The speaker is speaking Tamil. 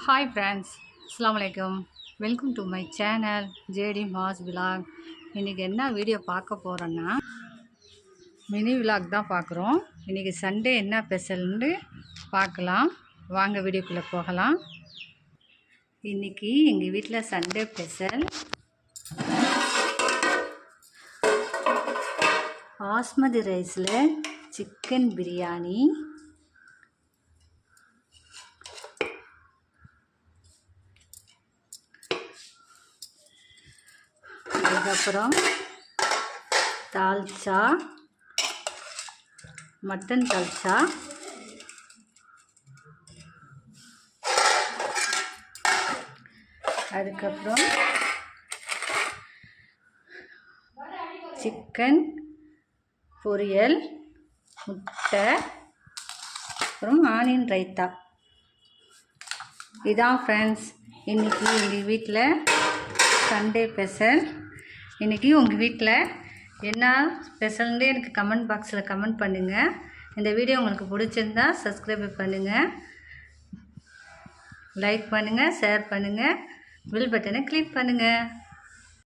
ஹாய் ஃப்ரெண்ட்ஸ், அஸ்ஸலாமு அலைக்கும். Welcome to my channel JD Mass Vlog. இன்றைக்கி என்ன வீடியோ பார்க்க போகிறோன்னா மினி விலாக் தான் பார்க்குறோம். இன்றைக்கி சண்டே என்ன ஸ்பெஷல்னு பார்க்கலாம். வாங்க வீடியோக்குள்ளே போகலாம். இன்றைக்கி எங்கள் வீட்டில் சண்டே ஸ்பெஷல் பாஸ்மதி ரைஸில் சிக்கன் பிரியாணி, அதுக்கப்புறம் தால்ச்சா, மட்டன் தால்ச்சா, அதுக்கப்புறம் சிக்கன் பொரியல், முட்டை, அப்புறம் ஆனியன் ரைத்தா. இதான் ஃப்ரெண்ட்ஸ் இன்றைக்கி எங்கள் வீட்டில் சண்டே ஸ்பெஷல். இன்றைக்கி உங்கள் வீட்டில் என்ன ஸ்பெஷல்னு எனக்கு கமெண்ட் பாக்ஸில் கமெண்ட் பண்ணுங்கள். இந்த வீடியோ உங்களுக்கு பிடிச்சிருந்தா சப்ஸ்கிரைப் பண்ணுங்கள், லைக் பண்ணுங்கள், ஷேர் பண்ணுங்கள், பெல் பட்டனை கிளிக் பண்ணுங்கள்.